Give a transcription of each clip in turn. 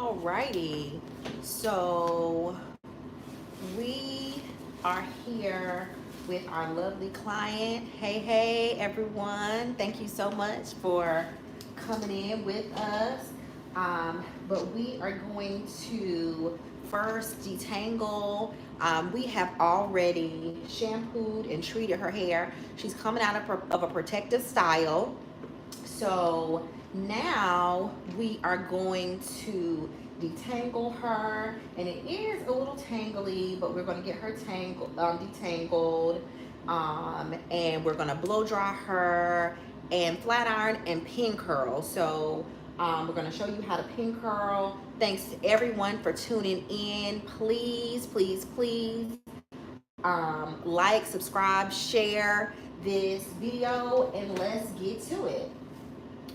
Alrighty, so we are here with our lovely client. Hey everyone, thank you so much for coming in with us. But we are going to first detangle. We have already shampooed and treated her hair. She's coming out of a protective style. So now we are going to detangle her, and it is a little tangly, but we're going to get her detangled, and we're going to blow dry her and flat iron and pin curl. So we're going to show you how to pin curl. Thanks to everyone for tuning in. Please like, subscribe, share this video, and let's get to it.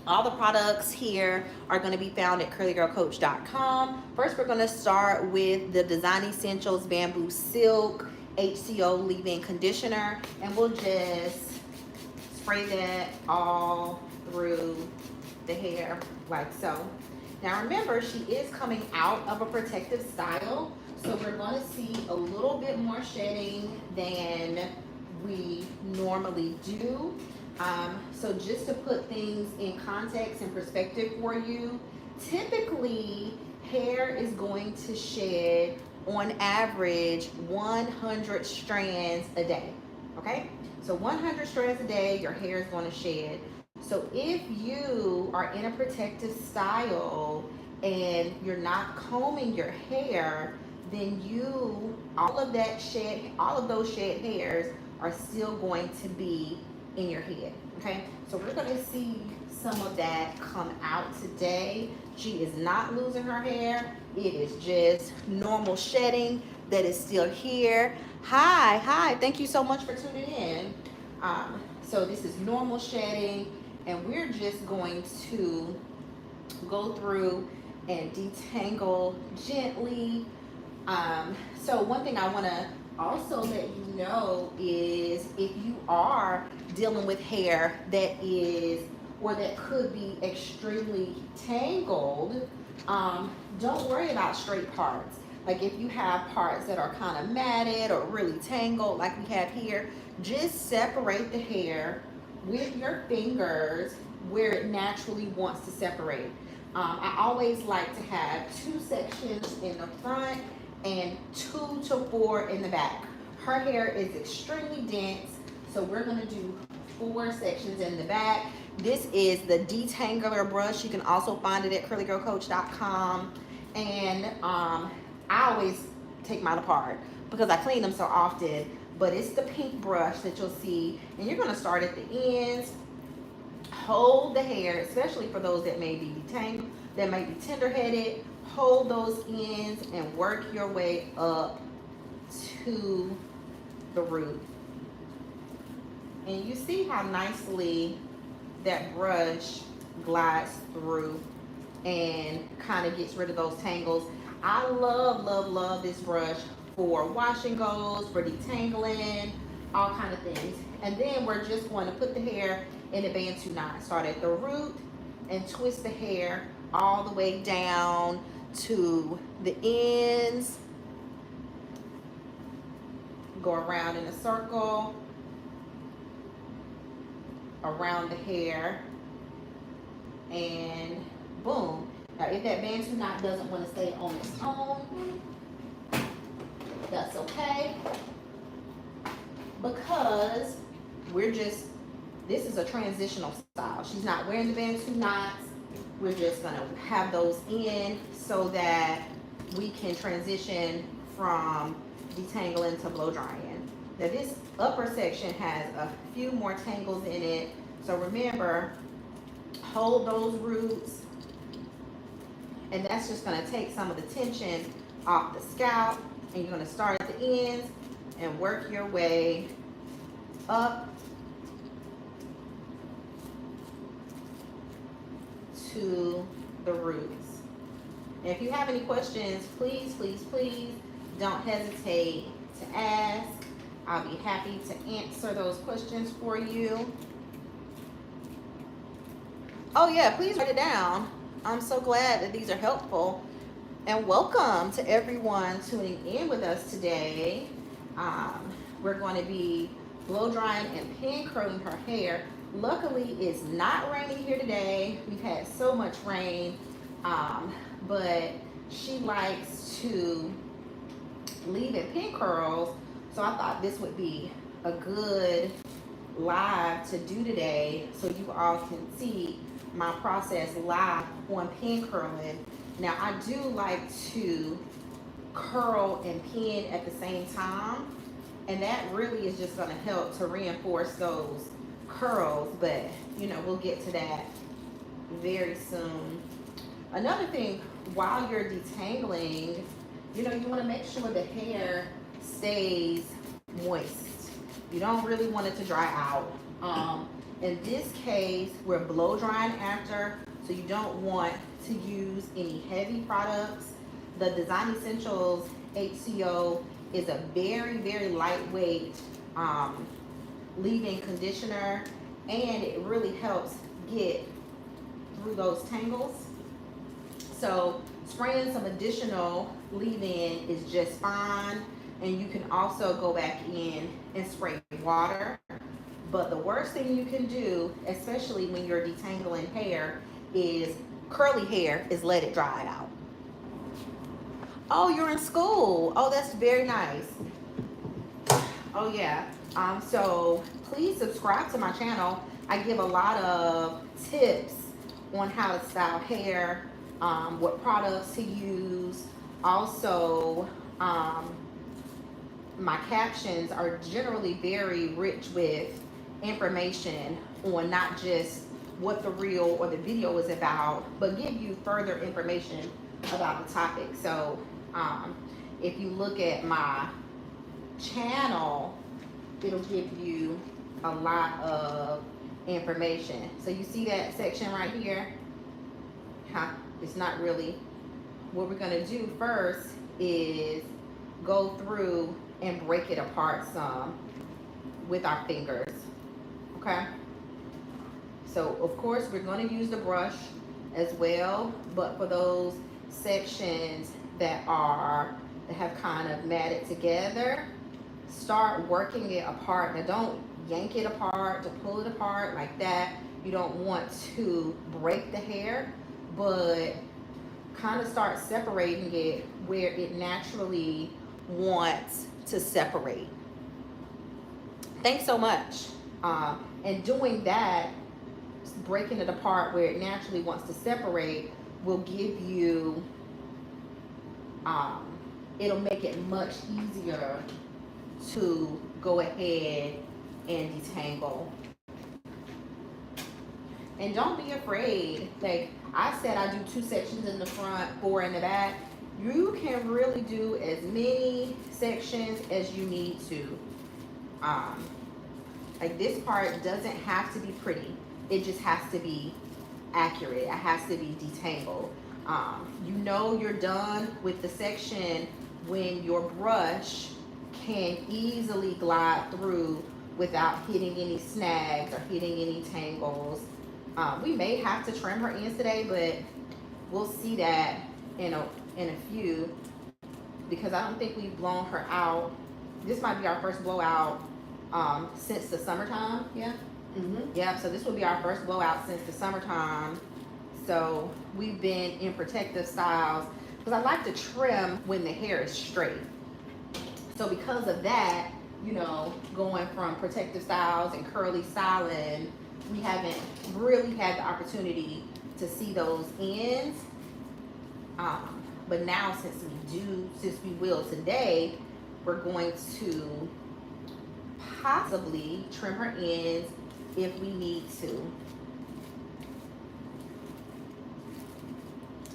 All the products here are going to be found at curlygirlcoach.com. First, we're going to start with the Design Essentials Bamboo Silk HCO Leave-In Conditioner, and we'll just spray that all through the hair like so. Now remember, she is coming out of a protective style, so we're going to see a little bit more shedding than we normally do. So just to put things in context and perspective for you, typically hair is going to shed on average 100 strands a day, okay? So 100 strands a day, your hair is going to shed. So if you are in a protective style and you're not combing your hair, then all of those shed hairs are still going to be in your head, okay? So we're going to see some of that come out today. She is not losing her hair. It is just normal shedding that is still here. Hi, thank you so much for tuning in. So this is normal shedding, and we're just going to go through and detangle gently. So one thing I want to also let you know is if you are dealing with hair that is or that could be extremely tangled, don't worry about straight parts. Like if you have parts that are kind of matted or really tangled like we have here, just separate the hair with your fingers where it naturally wants to separate. I always like to have 2 sections in the front and 2 to 4 in the back. Her hair is extremely dense, so we're going to do 4 sections in the back. This is the detangler brush. You can also find it at curlygirlcoach.com. And I always take mine apart because I clean them so often. But it's the pink brush that you'll see, and you're going to start at the ends. Hold the hair, especially for those that may be detangled, that may be tender-headed. Hold those ends and work your way up to the root. And you see how nicely that brush glides through and kind of gets rid of those tangles. I love this brush for wash and goes, for detangling, all kind of things. And then we're just going to put the hair in a Bantu knot. Start at the root and twist the hair all the way down to the ends. Go around in a circle around the hair, and boom. Now if that Bantu knot doesn't want to stay on its own, that's okay, because this is a transitional style. She's not wearing the Bantu knots. We're just going to have those in so that we can transition from detangling to blow drying. Now this upper section has a few more tangles in it. So remember, hold those roots, and that's just going to take some of the tension off the scalp. And you're going to start at the ends and work your way up to the roots. And if you have any questions, please don't hesitate to ask. I'll be happy to answer those questions for you. Oh yeah, please write it down. I'm so glad that these are helpful. And welcome to everyone tuning in with us today. Um, we're going to be blow drying and pin curling her hair. Luckily, it's not raining here today. We've had so much rain, um, but she likes to leave in pin curls, so I thought this would be a good live to do today so you all can see my process live on pin curling. Now I do like to curl and pin at the same time, and that really is just going to help to reinforce those curls, but we'll get to that very soon. Another thing, while you're detangling, you want to make sure the hair stays moist. You don't really want it to dry out. In this case, we're blow drying after, so you don't want to use any heavy products. The Design Essentials HCO is a very, very lightweight leave-in conditioner, and it really helps get through those tangles. So spraying some additional leave-in is just fine, and you can also go back in and spray water. But the worst thing you can do, especially when you're detangling hair, is curly hair, is let it dry out. Oh, you're in school. Oh, that's very nice. Oh yeah. So please subscribe to my channel. I give a lot of tips on how to style hair, what products to use. Also, my captions are generally very rich with information on not just what the reel or the video is about, but give you further information about the topic. So if you look at my channel, it'll give you a lot of information. So you see that section right here? It's not really. What we're gonna do first is go through and break it apart some with our fingers, okay? So of course we're gonna use the brush as well, but for those sections that have kind of matted together, start working it apart. Now don't yank it apart to pull it apart like that. You don't want to break the hair, but kind of start separating it where it naturally wants to separate. Thanks so much. And doing that, breaking it apart where it naturally wants to separate, will give you, it'll make it much easier to go ahead and detangle. And don't be afraid. Like I said, I do 2 sections in the front, 4 in the back. You can really do as many sections as you need to. Like this part doesn't have to be pretty. It just has to be accurate. It has to be detangled. You're done with the section when your brush can easily glide through without hitting any snags or hitting any tangles. We may have to trim her ends today, but we'll see that in a few, because I don't think we've blown her out. This might be our first blowout since the summertime. Yeah. Yeah, so this will be our first blowout since the summertime. So we've been in protective styles because I like to trim when the hair is straight. So because of that, going from protective styles and curly styling, we haven't really had the opportunity to see those ends. But now since we will today, we're going to possibly trim her ends if we need to.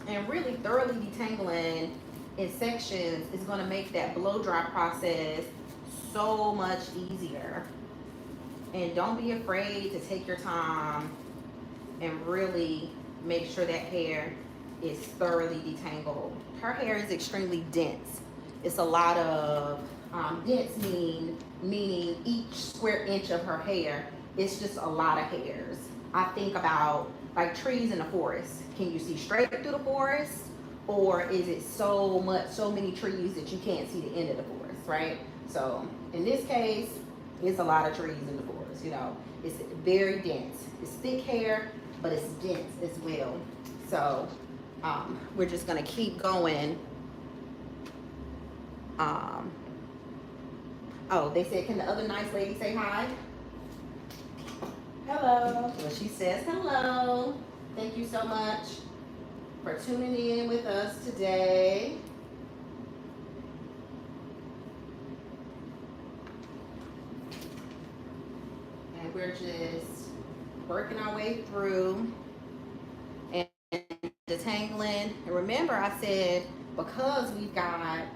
And really thoroughly detangling in sections is going to make that blow dry process so much easier. And don't be afraid to take your time and really make sure that hair is thoroughly detangled. Her hair is extremely dense. It's a lot of dense, meaning each square inch of her hair, it's just a lot of hairs. I think about like trees in the forest. Can you see straight through the forest, or is it so many trees that you can't see the end of the forest, right? So in this case, it's a lot of trees in the forest, you know. It's very dense. It's thick hair, but it's dense as well. So we're just gonna keep going. Oh, they said, can the other nice lady say hi? Hello. Well, she says hello. Thank you so much for tuning in with us today. And we're just working our way through and detangling. And remember, I said because we've got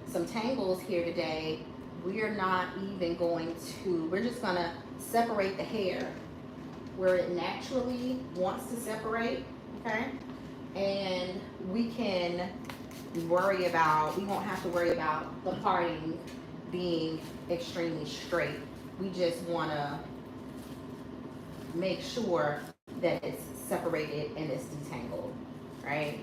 some tangles here today, we're not even going to, we're just going to separate the hair where it naturally wants to separate, okay? And we won't have to worry about the parting being extremely straight. We just want to make sure that it's separated and it's detangled, right?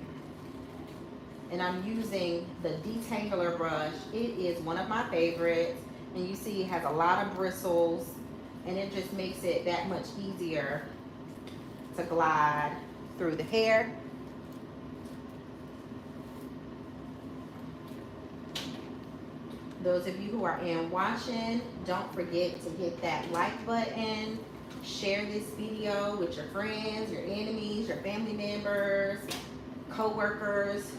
And I'm using the detangler brush. It is one of my favorites, and you see it has a lot of bristles, and it just makes it that much easier to glide through the hair. Those of you who are in watching, don't forget to hit that like button, share this video with your friends, your enemies, your family members, co-workers,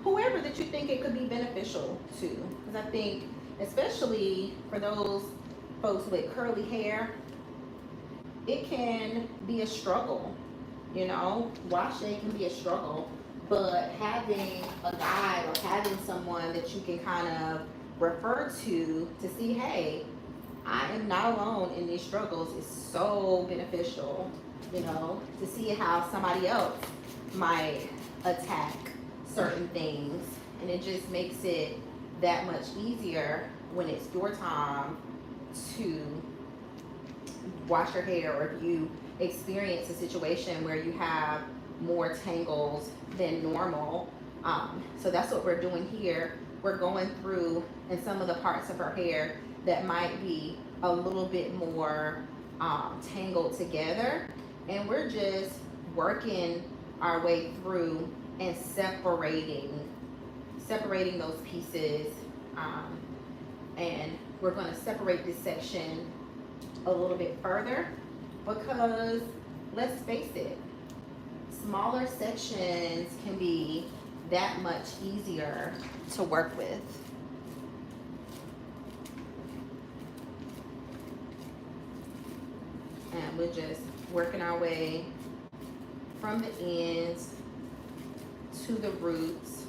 whoever that you think it could be beneficial to. Because I think, especially for those folks with curly hair, it can be a struggle. You know, washing can be a struggle, but having a guide or having someone that you can kind of refer to see, hey, I am not alone in these struggles, is so beneficial. You know, to see how somebody else might attack certain things, and it just makes it that much easier when it's your time to wash your hair, or if you experience a situation where you have more tangles than normal. So that's what we're doing here. We're going through in some of the parts of her hair that might be a little bit more tangled together, and we're just working our way through and separating those pieces, and we're going to separate this section a little bit further because, let's face it, smaller sections can be that much easier to work with. And we're just working our way from the ends to the roots.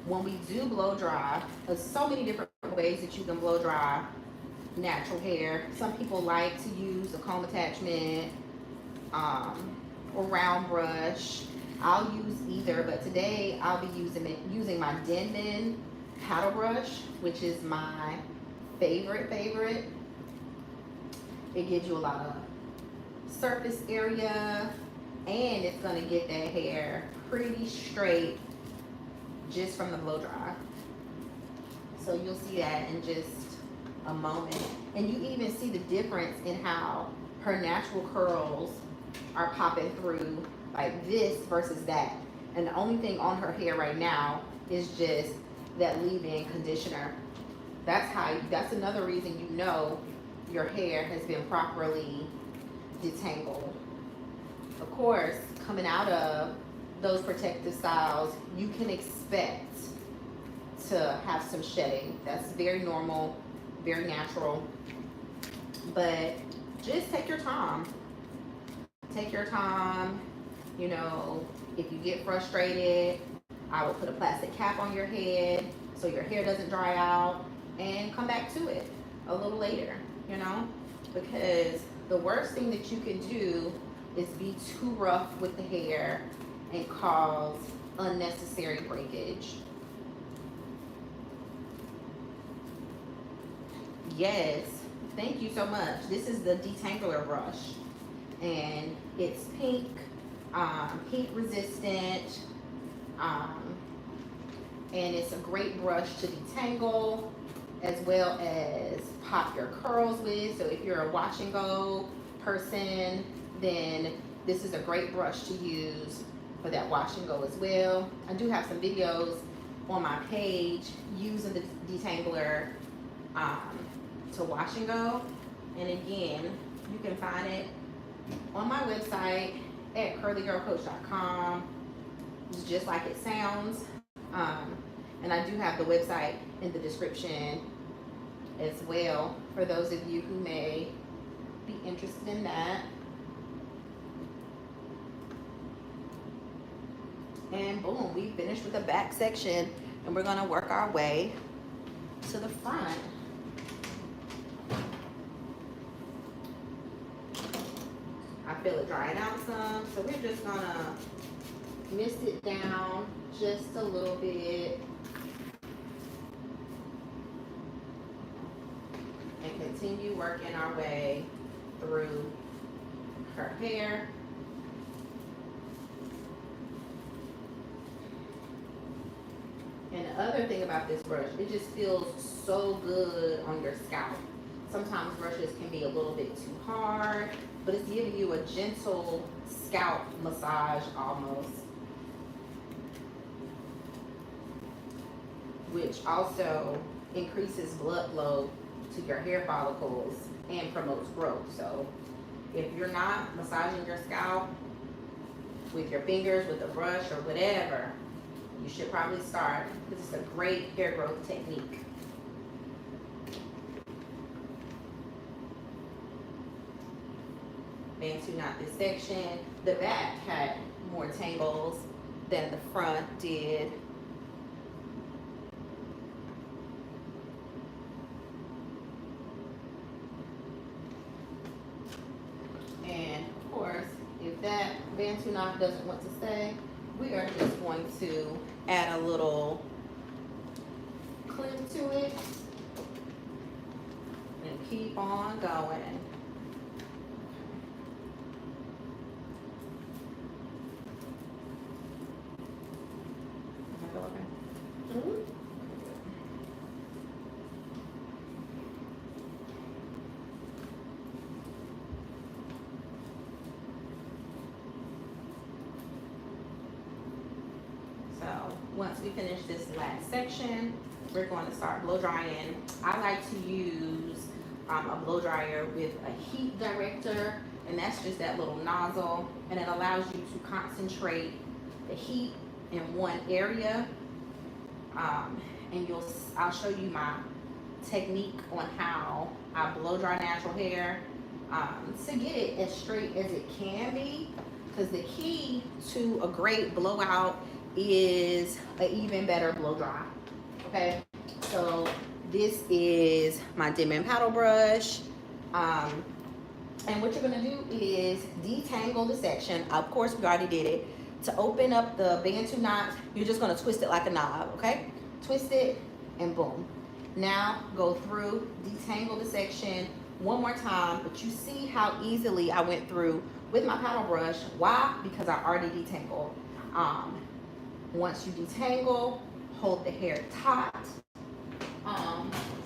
When we do blow dry, there's so many different ways that you can blow dry natural hair. Some people like to use a comb attachment or round brush. I'll use either, but today I'll be using my Denman paddle brush, which is my favorite. It gives you a lot of surface area, and it's gonna get that hair pretty straight just from the blow dry. So you'll see that in just a moment. And you even see the difference in how her natural curls are popping through, like this versus that. And the only thing on her hair right now is just that leave-in conditioner. That's another reason you know your hair has been properly detangled. Of course, coming out of those protective styles, you can expect to have some shedding. That's very normal, very natural. But just take your time. Take your time. You know, if you get frustrated, I will put a plastic cap on your head so your hair doesn't dry out, and come back to it a little later, you know? Because the worst thing that you can do is be too rough with the hair and cause unnecessary breakage. Yes, thank you so much. This is the detangler brush, and it's pink heat resistant, um, and it's a great brush to detangle as well as pop your curls with. So if you're a wash and go person, then this is a great brush to use for that wash and go as well. I do have some videos on my page using the detangler to wash and go. And again, you can find it on my website at curlygirlcoach.com. It's just like it sounds. And I do have the website in the description as well for those of you who may be interested in that. And boom, we finished with the back section, and we're gonna work our way to the front. I feel it drying out some, so we're just gonna mist it down just a little bit and continue working our way through her hair. And the other thing about this brush, it just feels so good on your scalp. Sometimes brushes can be a little bit too hard, but it's giving you a gentle scalp massage almost, which also increases blood flow to your hair follicles and promotes growth. So if you're not massaging your scalp with your fingers, with a brush or whatever, you should probably start, because it's a great hair growth technique. And to knot this section, the back had more tangles than the front did. And of course, if that Bantu knot doesn't want to stay, we are just going to add a little clip to it and keep on going. Once we finish this last section, we're going to start blow drying. I like to use a blow dryer with a heat director, and that's just that little nozzle, and it allows you to concentrate the heat in one area. And I'll show you my technique on how I blow dry natural hair to get it as straight as it can be, because the key to a great blowout is an even better blow dry. Okay, so this is my dim and paddle brush, and what you're going to do is detangle the section. Of course, we already did it. To open up the Bantu knot, you're just going to twist it like a knob. Okay, twist it and boom. Now go through, detangle the section one more time, but you see how easily I went through with my paddle brush. Why? Because I already detangled. Once you detangle, hold the hair taut.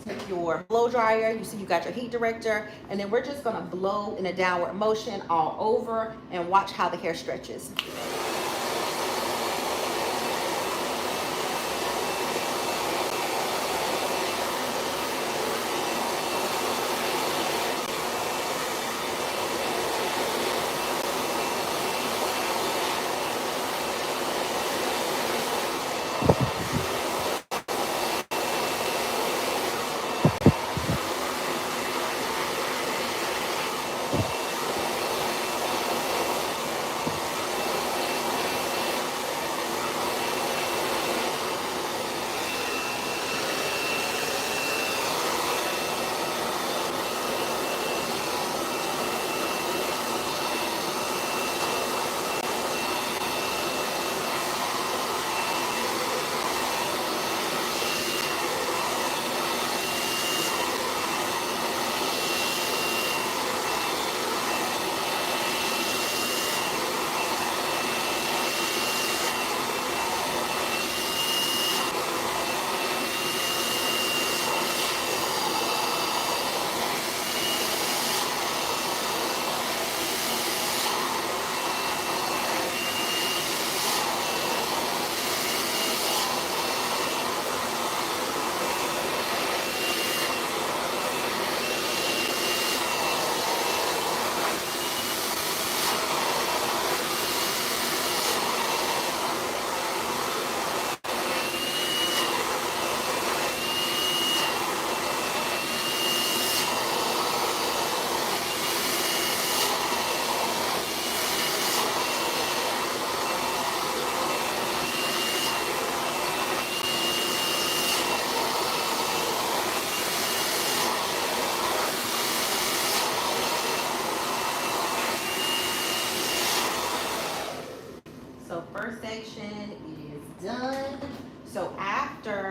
Take your blow dryer, you see you got your heat director, and then we're just gonna blow in a downward motion all over and watch how the hair stretches.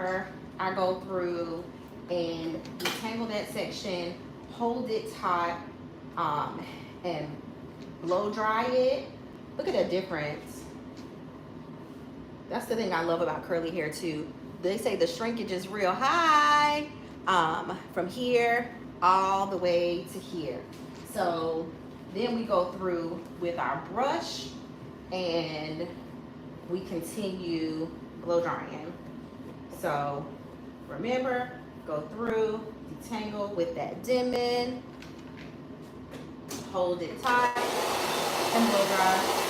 after I go through and detangle that section, hold it taut, and blow dry it, look at the difference. That's the thing I love about curly hair too. They say the shrinkage is real high, from here all the way to here. So then we go through with our brush and we continue blow drying. So remember, go through, detangle with that Demon, hold it tight, and blow dry.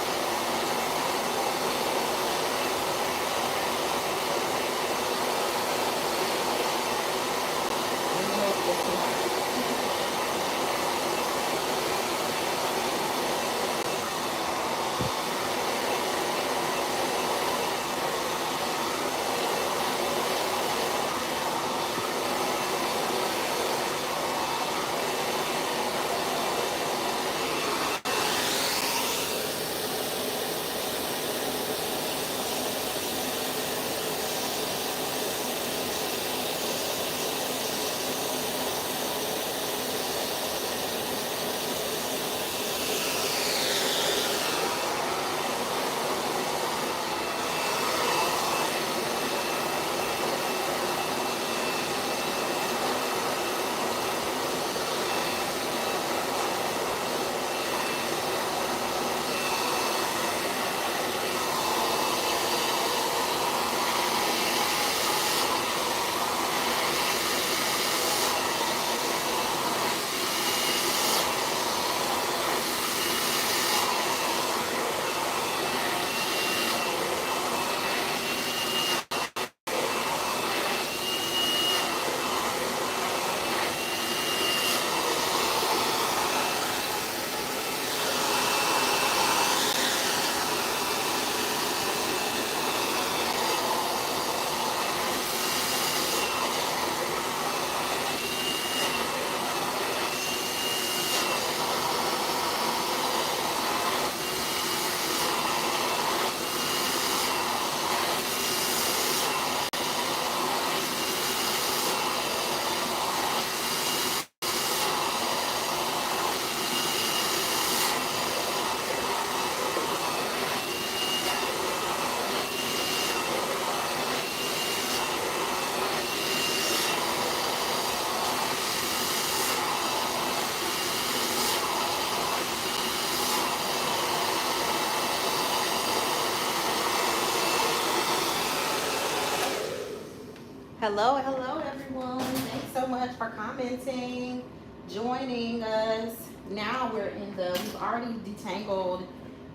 Hello, hello everyone. Thanks so much for commenting, joining us. Now we've already detangled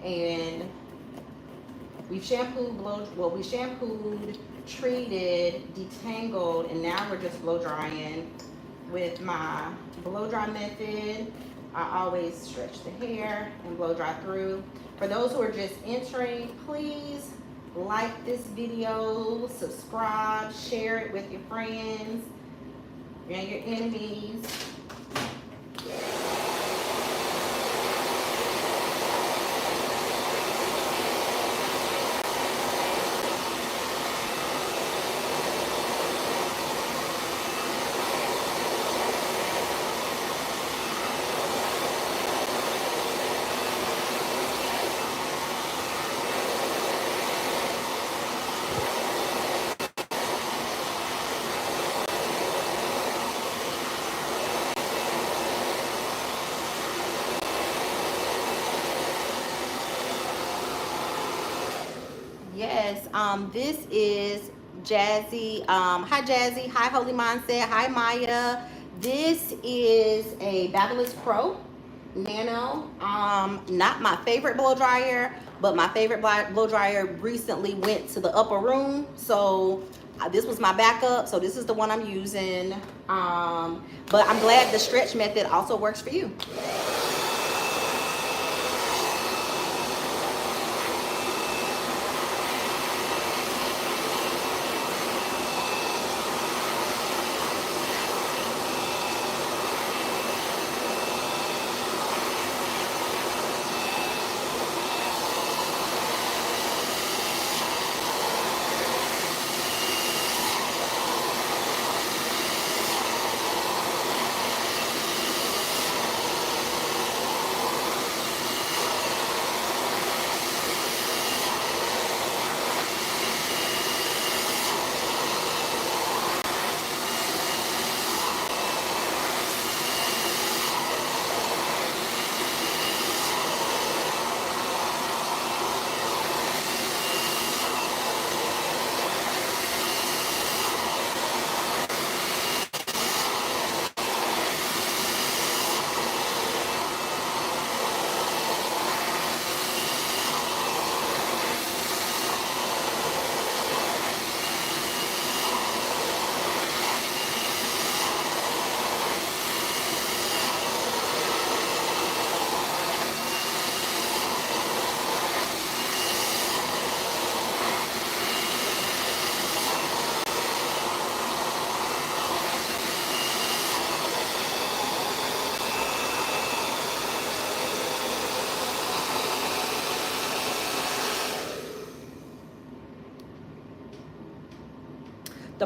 and we've shampooed, we shampooed, treated, detangled, and now we're just blow drying. With my blow dry method, I always stretch the hair and blow dry through. For those who are just entering, please like this video, subscribe, share it with your friends and your enemies. Yes, this is Jazzy. Hi Jazzy, hi Holy Mindset, hi Maya. This is a Babyliss Pro Nano. Not my favorite blow dryer, but my favorite blow dryer recently went to the upper room. So this was my backup. So this is the one I'm using. But I'm glad the stretch method also works for you.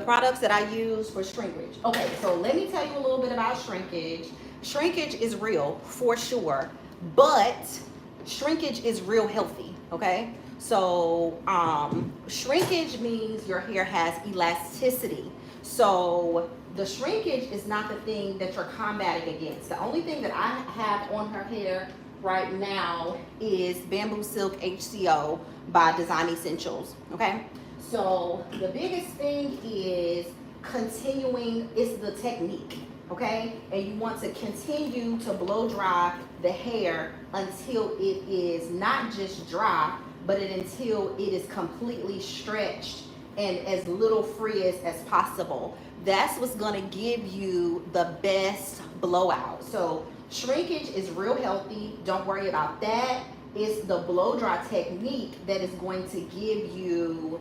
products that I use for shrinkage. Okay, so let me tell you a little bit about shrinkage. Shrinkage is real for sure, but shrinkage is real healthy. Okay, so shrinkage means your hair has elasticity. So the shrinkage is not the thing that you're combating against. The only thing that I have on her hair right now is Bamboo Silk HCO by Design Essentials. Okay, so the biggest thing is continuing, is the technique. Okay, and you want to continue to blow dry the hair until it is not just dry, but until it is completely stretched and as little frizz as possible. That's what's gonna give you the best blowout. So shrinkage is real healthy. Don't worry about that. It's the blow dry technique that is going to give you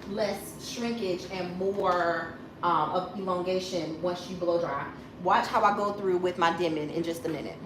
less shrinkage and more of elongation once you blow dry. Watch how I go through with my dimming in just a minute.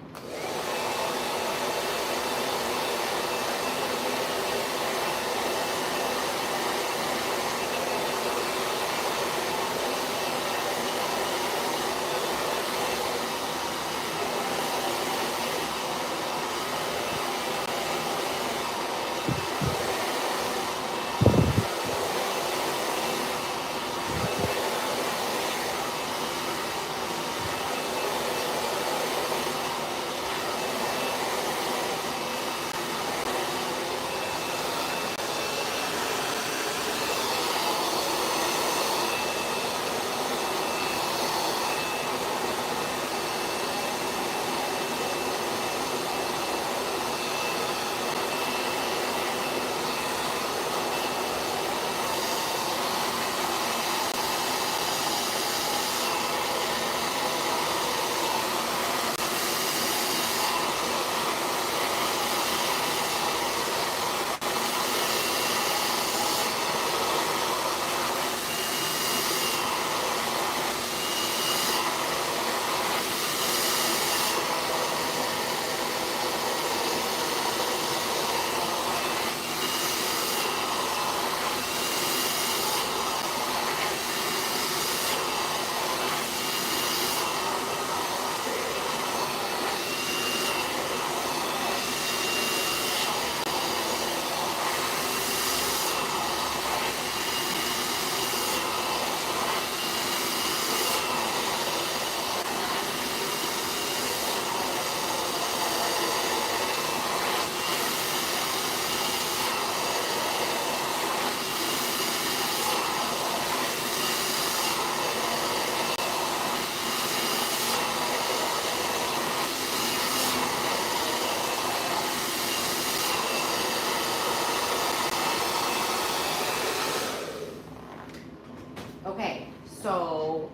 Okay, so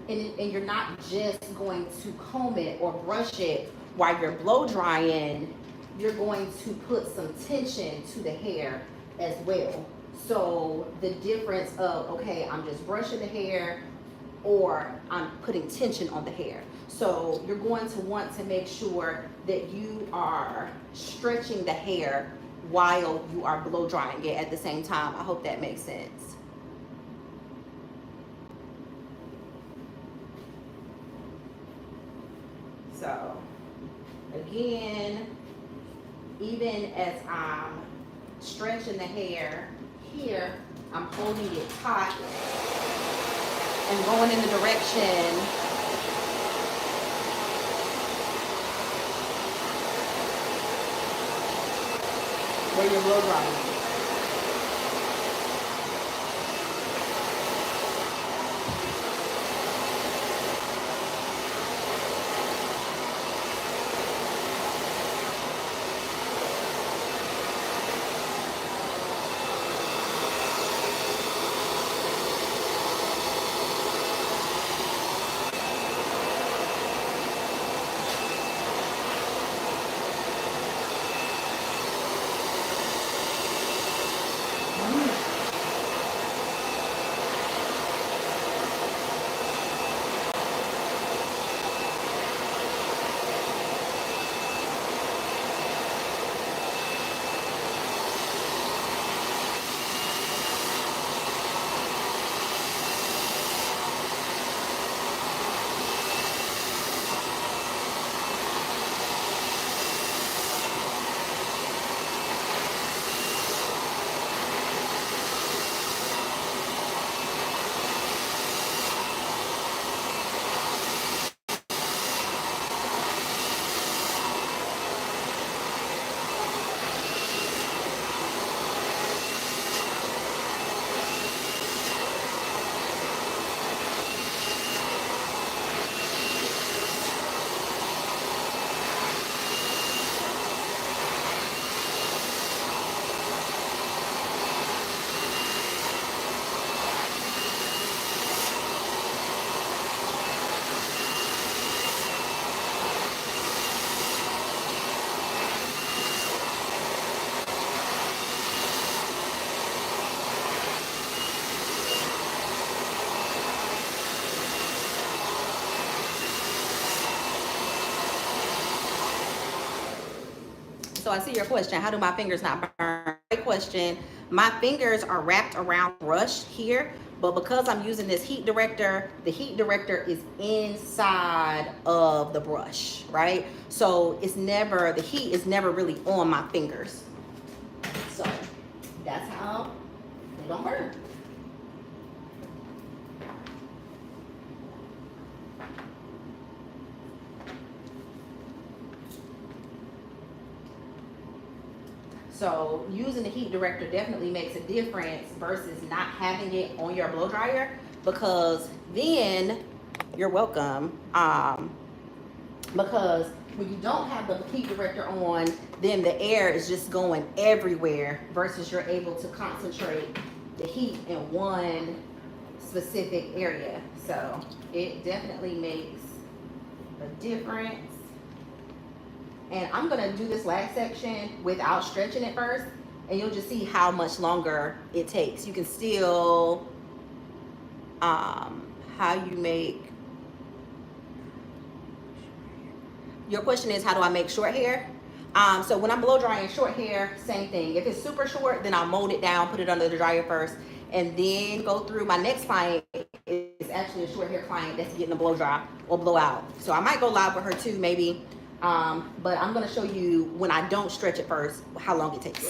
and you're not just going to comb it or brush it while you're blow drying. You're going to put some tension to the hair as well. So the difference of, okay, I'm just brushing the hair or I'm putting tension on the hair. So you're going to want to make sure that you are stretching the hair while you are blow drying it at the same time. I hope that makes sense. So again, even as I'm stretching the hair here, I'm holding it taut and going in the direction where you're blow drying. So I see your question. How do my fingers not burn? Great question. My fingers are wrapped around the brush here, but because I'm using this heat director, the heat director is inside of the brush, right? So it's never, the heat is never really on my fingers. So that's how they don't burn. So using the heat director definitely makes a difference versus not having it on your blow dryer, because then you're welcome. Because when you don't have the heat director on, then the air is just going everywhere versus you're able to concentrate the heat in one specific area. So it definitely makes a difference. And I'm gonna do this last section without stretching it first, and you'll just see how much longer it takes. You can still, how you make, your question is, how do I make short hair? So when I'm blow drying short hair, same thing. If it's super short, then I'll mold it down, put it under the dryer first, and then go through. My next client is actually a short hair client that's getting a blow dry or blow out. So I might go live with her too, maybe. But I'm gonna show you when I don't stretch it first, how long it takes.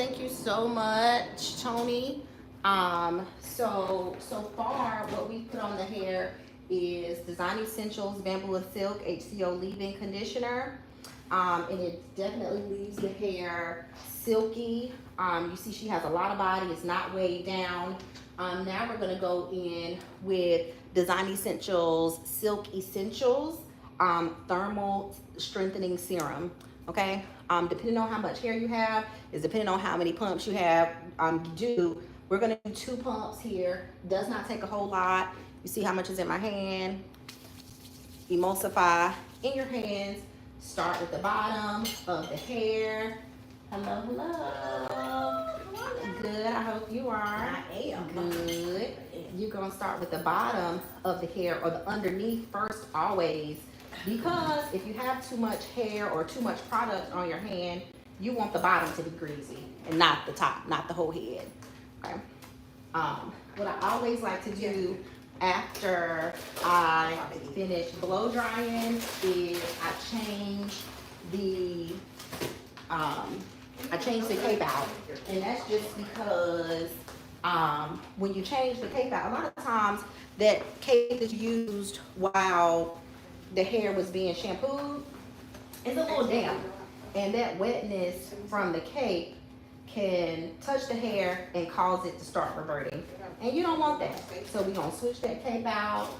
Thank you so much, Tony. So far, what we put on the hair is Design Essentials Bamboo Silk HCO Leave-In Conditioner. And it definitely leaves the hair silky. You see she has a lot of body, it's not weighed down. Now we're gonna go in with Design Essentials Silk Essentials Thermal Strengthening Serum, okay? Depending on how much hair you have, is depending on how many pumps you have, we're gonna do 2 pumps here. Does not take a whole lot. You see how much is in my hand. Emulsify in your hands. Start with the bottom of the hair. Hello, hello. Good, I hope you are. I am. Good. You're gonna start with the bottom of the hair or the underneath first always. Because if you have too much hair or too much product on your hand, you want the bottom to be greasy and not the top, not the whole head. Okay. What I always like to do after I finish blow drying is I change the cape out, and that's just because when you change the cape out, a lot of times that cape is used while the hair was being shampooed is a little damp, and that wetness from the cape can touch the hair and cause it to start reverting, and you don't want that. So we're gonna switch that cape out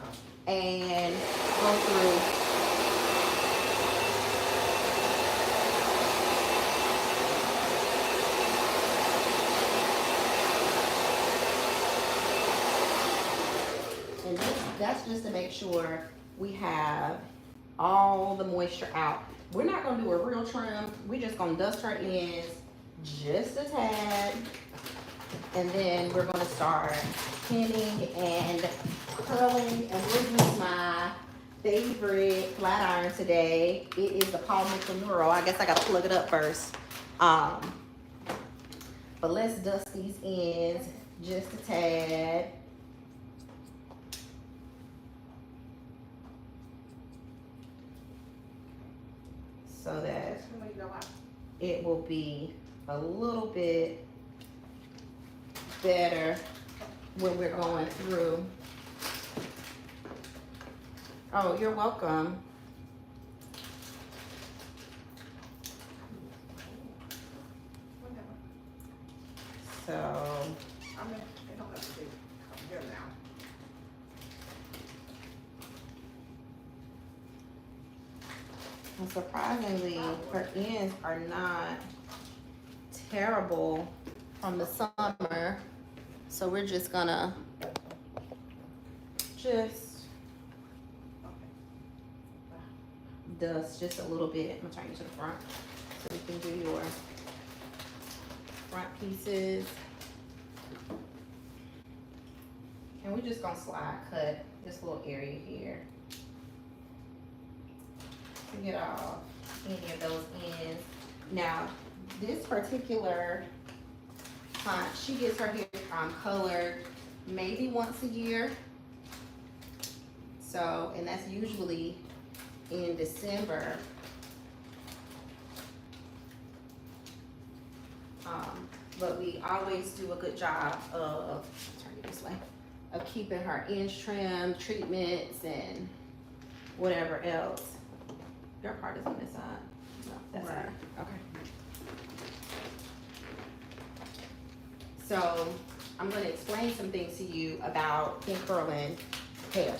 and go through. And that's just to make sure we have all the moisture out. We're not gonna do a real trim. We're just gonna dust her ends just a tad. And then we're gonna start pinning and curling. And we'll use my favorite flat iron today. It is the Paul Mitchell Neuro. I guess I gotta plug it up first. But let's dust these ends just a tad. So that it will be a little bit better when we're going through. Oh, you're welcome. So and surprisingly, her ends are not terrible from the summer. So we're just gonna dust just a little bit. I'm gonna turn you to the front so you can do your front pieces. And we're just gonna slide cut this little area here to get off any of those ends. Now, this particular client, she gets her hair colored maybe once a year. So, and that's usually in December. But we always do a good job of, turn it this way, of keeping her ends trimmed, treatments, and whatever else. Your part is on this side. No, that's right. Okay. So I'm going to explain some things to you about pin curling hair.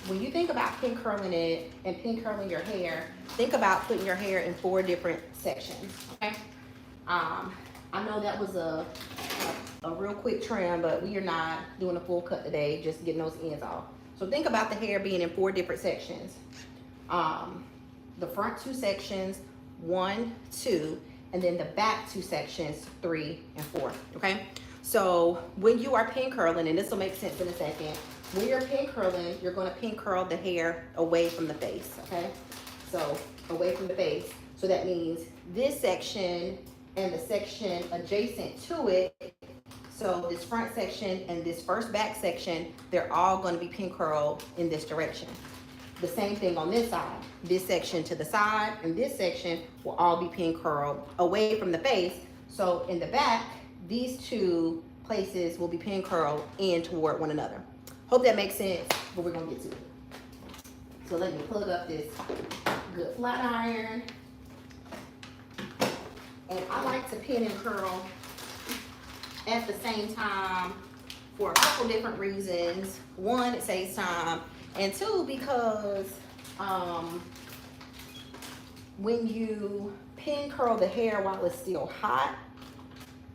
When you think about pin curling it and pin curling your hair, think about putting your hair in 4 different sections. Okay. I know that was a real quick trim, but we are not doing a full cut today, just getting those ends off. So think about the hair being in 4 different sections. The front 2 sections, 1, 2, and then the back 2 sections, 3 and 4, okay? So when you are pin curling, and this will make sense in a second, when you're pin curling, you're gonna pin curl the hair away from the face, okay? So away from the face. So that means this section and the section adjacent to it, so this front section and this first back section, they're all gonna be pin curled in this direction. The same thing on this side. This section to the side and this section will all be pin curled away from the face So in the back, these two places will be pin curled in toward one another. Hope that makes sense, but we're gonna get to it. So let me plug up this good flat iron. And I like to pin and curl at the same time for a couple different reasons. One, it saves time, and two, because when you pin curl the hair while it's still hot,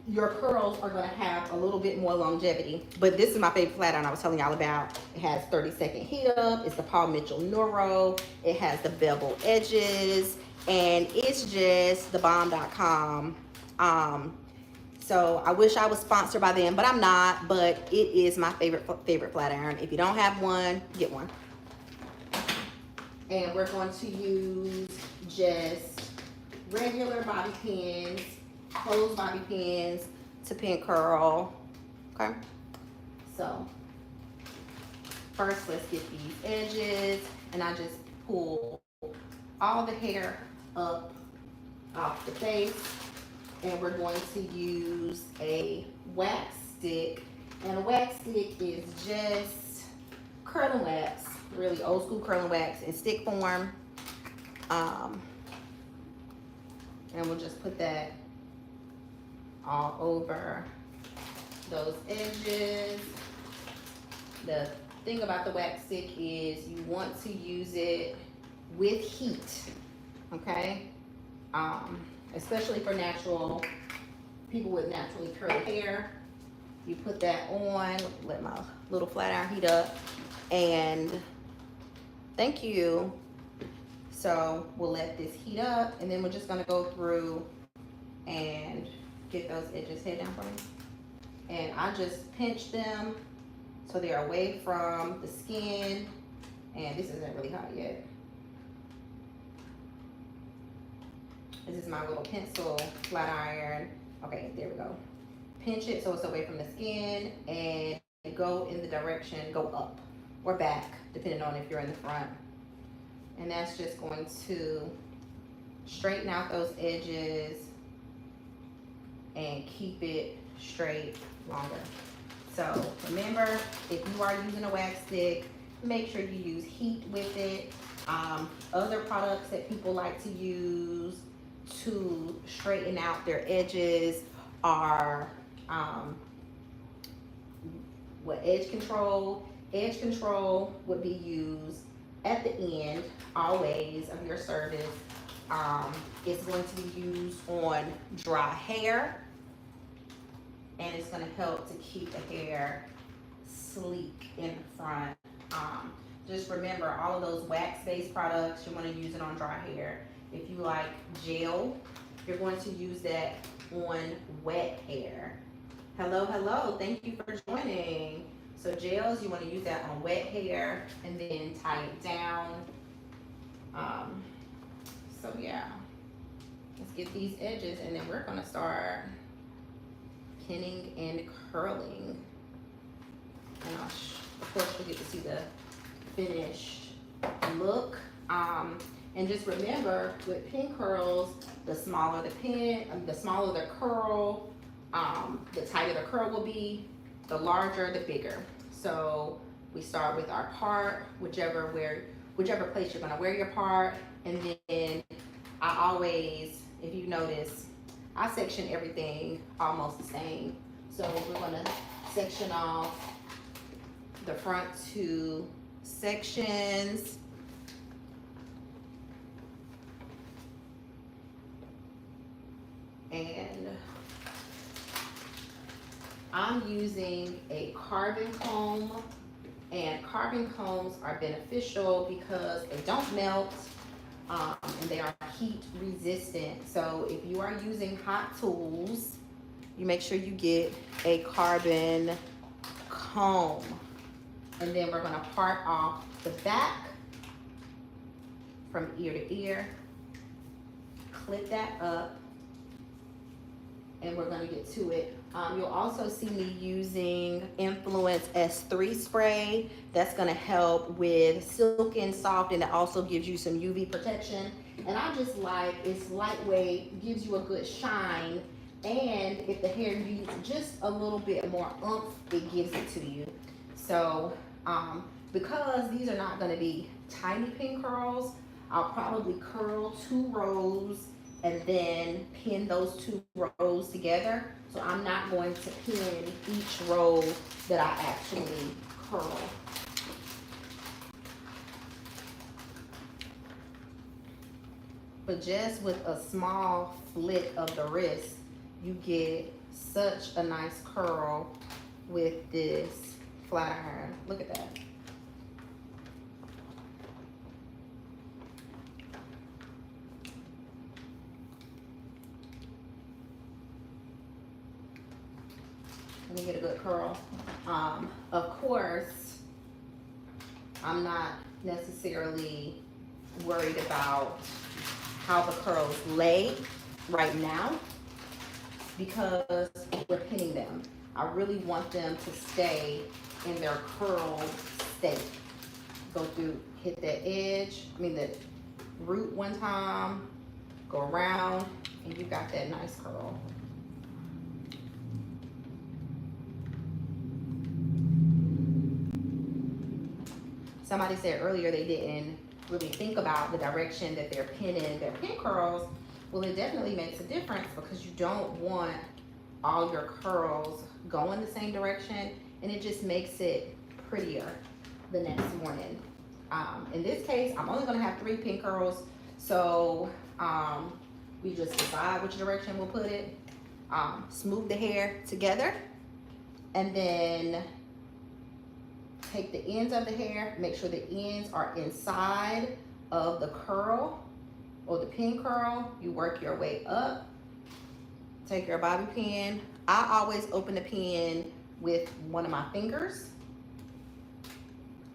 your curls are gonna have a little bit more longevity. But this is my favorite flat iron I was telling y'all about. It has 30-second heat up. It's the Paul Mitchell Neuro. It has the bevel edges, and it's just thebomb.com. So I wish I was sponsored by them, but I'm not. But it is my favorite flat iron. If you don't have one, get one. And we're going to use just regular bobby pins, closed bobby pins to pin curl. Okay, so first let's get these edges, and I just pull all the hair up off the face, and we're going to use a wax stick, and a wax stick is just curling wax, really old school curling wax in stick form. And we'll just put that all over those edges. The thing about the wax stick is you want to use it with heat, okay? Especially for people with naturally curly hair. You put that on, let my little flat iron heat up, and thank you. So we'll let this heat up, and then we're just gonna go through and get those edges head down for me. And I just pinch them so they're away from the skin. And this isn't really hot yet. This is my little pencil flat iron. Okay, there we go. Pinch it so it's away from the skin, and go in the direction, go up or back, depending on if you're in the front. And that's just going to straighten out those edges and keep it straight longer. So remember, if you are using a wax stick, make sure you use heat with it. Other products that people like to use to straighten out their edges are edge control. Edge control would be used at the end, always, of your service. It's going to be used on dry hair, and it's going to help to keep the hair sleek in the front. Just remember, all of those wax-based products, you want to use it on dry hair. If you like gel, you're going to use that on wet hair. Hello, hello, thank you for joining. So gels, you want to use that on wet hair and then tie it down. So yeah, let's get these edges, and then we're going to start pinning and curling. And of course you'll get to see the finished look. And just remember, with pin curls, the smaller the pin, the smaller the curl, the tighter the curl will be, the larger, the bigger. So we start with our part, whichever place you're gonna wear your part, and then I always, if you notice, I section everything almost the same. So we're gonna section off the front two sections. And I'm using a carbon comb, and carbon combs are beneficial because they don't melt, and they are heat resistant. So if you are using hot tools, you make sure you get a carbon comb. And then we're gonna part off the back from ear to ear, clip that up, and we're gonna get to it. You'll also see me using Influence S3 spray. That's gonna help with silk and soft, and it also gives you some UV protection. And I just like, it's lightweight, gives you a good shine, And if the hair needs just a little bit more oomph, it gives it to you. So because these are not going to be tiny pin curls, I'll probably curl 2 rows and then pin those 2 rows together. So I'm not going to pin each row that I actually curl. But just with a small flick of the wrist, you get such a nice curl with this flat iron. Look at that. Let me get a good curl. Of course, I'm not necessarily worried about how the curls lay right now because we're pinning them. I really want them to stay in their curl state. Go through, hit that edge, the root one time, go around, and you got that nice curl. Somebody said earlier they didn't really think about the direction that they're pinning their pin curls. Well, it definitely makes a difference because you don't want all your curls going the same direction, and it just makes it prettier the next morning. In this case, I'm only going to have 3 pin curls, so we just decide which direction we'll put it. Smooth the hair together, and then take the ends of the hair, make sure the ends are inside of the curl or the pin curl. You work your way up. Take your bobby pin. I always open the pin with one of my fingers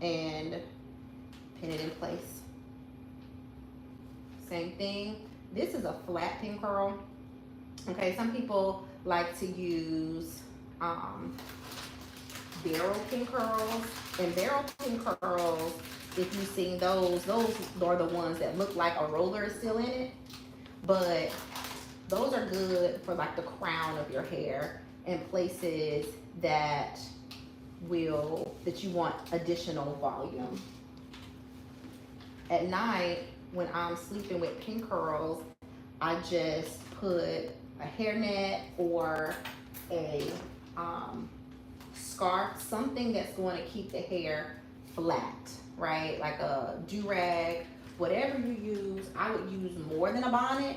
and pin it in place. Same thing. This is a flat pin curl. Okay, some people like to use barrel pin curls, and barrel pin curls, if you've seen those are the ones that look like a roller is still in it, but those are good for like the crown of your hair and places that you want additional volume. At night when I'm sleeping with pin curls, I just put a hairnet or a scarf, something that's going to keep the hair flat, right? Like a do-rag, whatever you use. I would use more than a bonnet,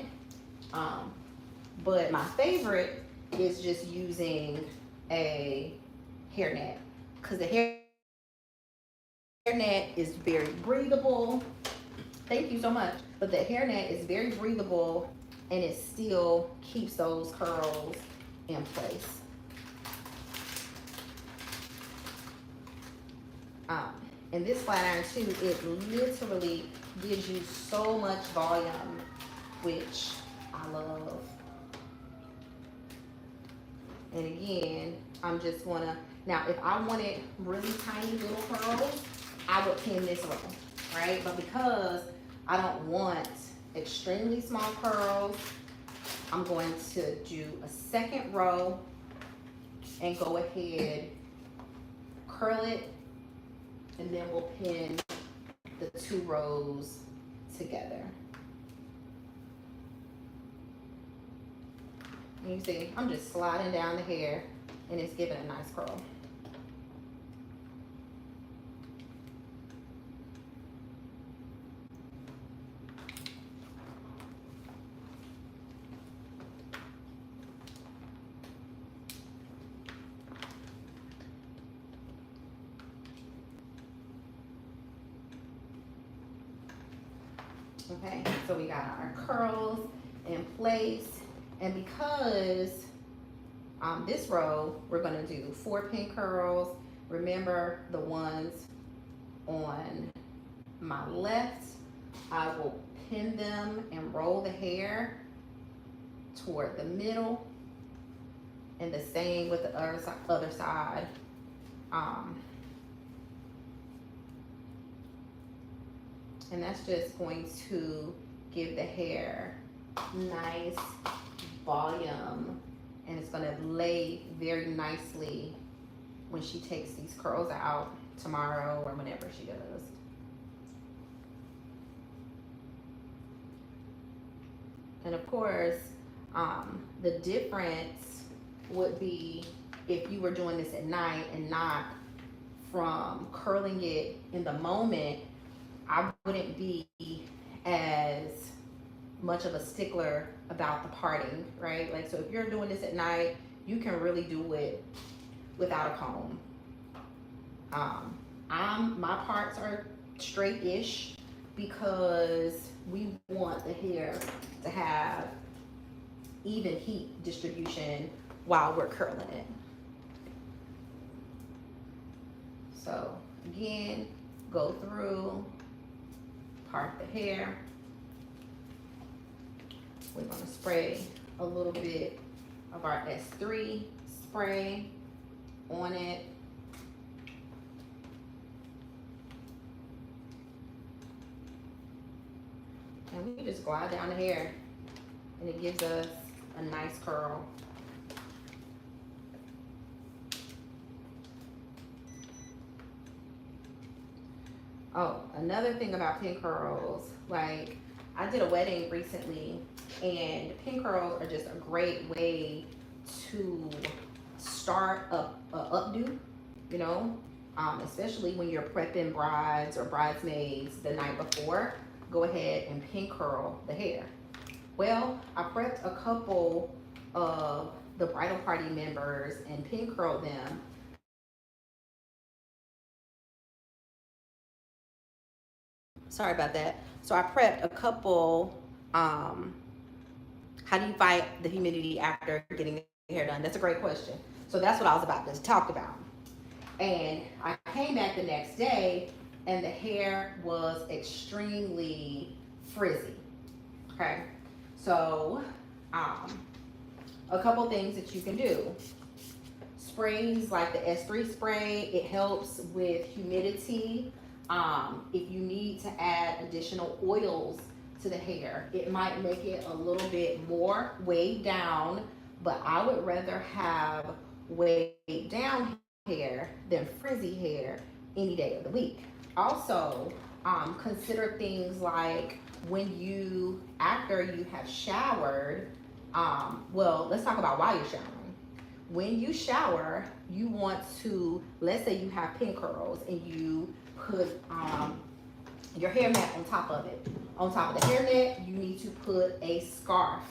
but my favorite is just using a hairnet because the hairnet is very breathable. Thank you so much. But the hairnet is very breathable and it still keeps those curls in place. And this flat iron too, it literally gives you so much volume, which I love. And again, I'm just gonna, now if I wanted really tiny little curls, I would pin this row, right? But because I don't want extremely small curls, I'm going to do a second row and go ahead, curl it, and then we'll pin the 2 rows together. And you see, I'm just sliding down the hair and it's giving a nice curl. Okay, so we got our curls in place, and because this row we're going to do 4 pin curls. Remember the ones on my left, I will pin them and roll the hair toward the middle, and the same with the other side. And that's just going to give the hair nice volume and it's gonna lay very nicely when she takes these curls out tomorrow or whenever she does. And of course, the difference would be if you were doing this at night and not from curling it in the moment. I wouldn't be as much of a stickler about the parting, right? Like, so if you're doing this at night, you can really do it without a comb. My parts are straight-ish because we want the hair to have even heat distribution while we're curling it. So again, go through, part the hair. We're gonna spray a little bit of our S3 spray on it. And we just glide down the hair and it gives us a nice curl. Oh, another thing about pin curls, like I did a wedding recently and pin curls are just a great way to start a updo, you know, especially when you're prepping brides or bridesmaids the night before. Go ahead and pin curl the hair. Well, I prepped a couple of the bridal party members and pin curled them. Sorry about that. So I prepped a couple. How do you fight the humidity after getting the hair done? That's a great question. So that's what I was about to talk about. And I came back the next day and the hair was extremely frizzy. Okay. So, a couple things that you can do. Sprays like the S3 spray, it helps with humidity. If you need to add additional oils to the hair, it might make it a little bit more weighed down, but I would rather have weighed down hair than frizzy hair any day of the week. Also, consider things like when you, after you have showered, well, let's talk about why you're showering. When you shower, you want to, let's say you have pin curls and you put your hair net on top of it. On top of the hair net, you need to put a scarf,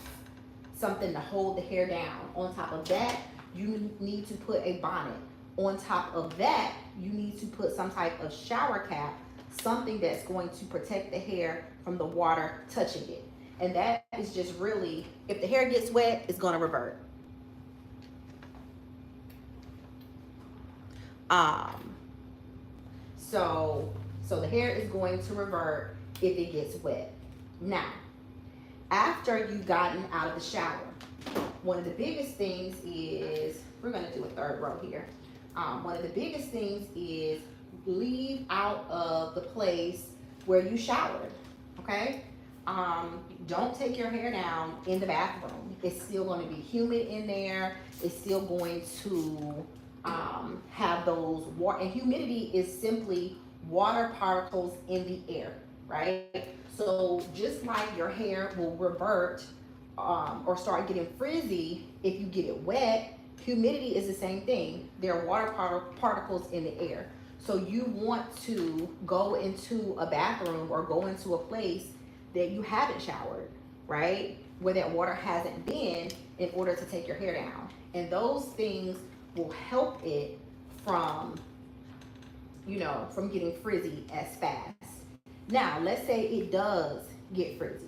something to hold the hair down. On top of that, you need to put a bonnet. On top of that, you need to put some type of shower cap, something that's going to protect the hair from the water touching it. And that is just really, if the hair gets wet, it's going to revert. Um, so, so the hair is going to revert if it gets wet. Now, after you've gotten out of the shower, one of the biggest things is, we're going to do a third row here. One of the biggest things is leave out of the place where you showered, okay? Don't take your hair down in the bathroom. It's still going to be humid in there. It's still going to have those water, and humidity is simply water particles in the air, right? So just like your hair will revert or start getting frizzy if you get it wet, humidity is the same thing. There are water particles in the air. So you want to go into a bathroom or go into a place that you haven't showered, right? Where that water hasn't been, in order to take your hair down. And those things will help it from, from getting frizzy as fast. Now, let's say it does get frizzy.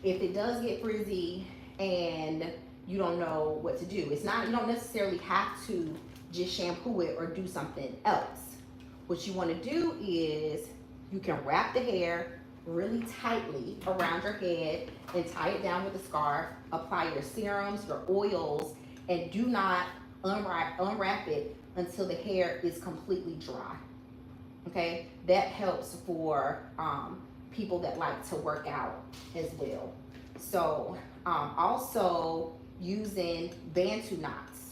If it does get frizzy and you don't know what to do, it's not, you don't necessarily have to just shampoo it or do something else. What you want to do is you can wrap the hair really tightly around your head and tie it down with a scarf, apply your serums, your oils, and do not unwrap it until the hair is completely dry. Okay, that helps for people that like to work out as well. So also, using Bantu knots.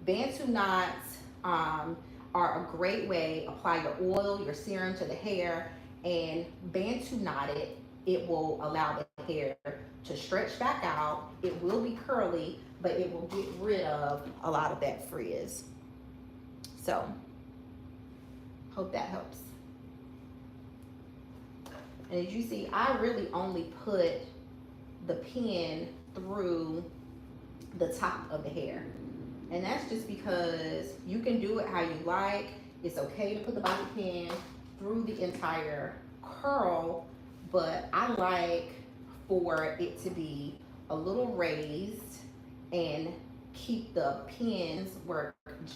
Bantu knots are a great way. Apply your oil, your serum to the hair, and Bantu knot it. It will allow the hair to stretch back out. It will be curly, but it will get rid of a lot of that frizz. So, hope that helps. And as you see, I really only put the pin through the top of the hair. And that's just because you can do it how you like. It's okay to put the bobby pin through the entire curl, but I like for it to be a little raised and keep the pins work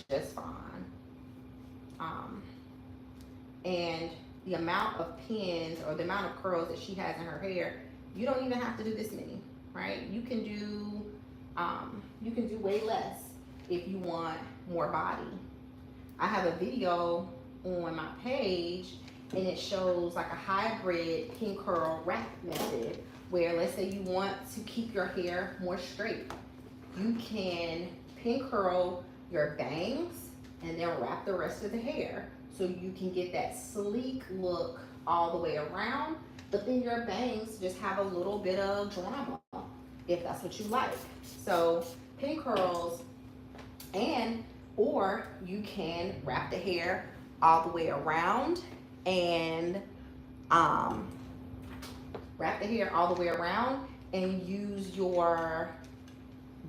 just fine. And the amount of pins or the amount of curls that she has in her hair, you don't even have to do this many, right? You can do way less if you want more body. I have a video on my page and it shows like a hybrid pin curl wrap method where, let's say you want to keep your hair more straight. You can pin curl your bangs and then wrap the rest of the hair so you can get that sleek look all the way around, but then your bangs just have a little bit of drama if that's what you like. So pin curls, and or you can wrap the hair all the way around and wrap the hair all the way around and use your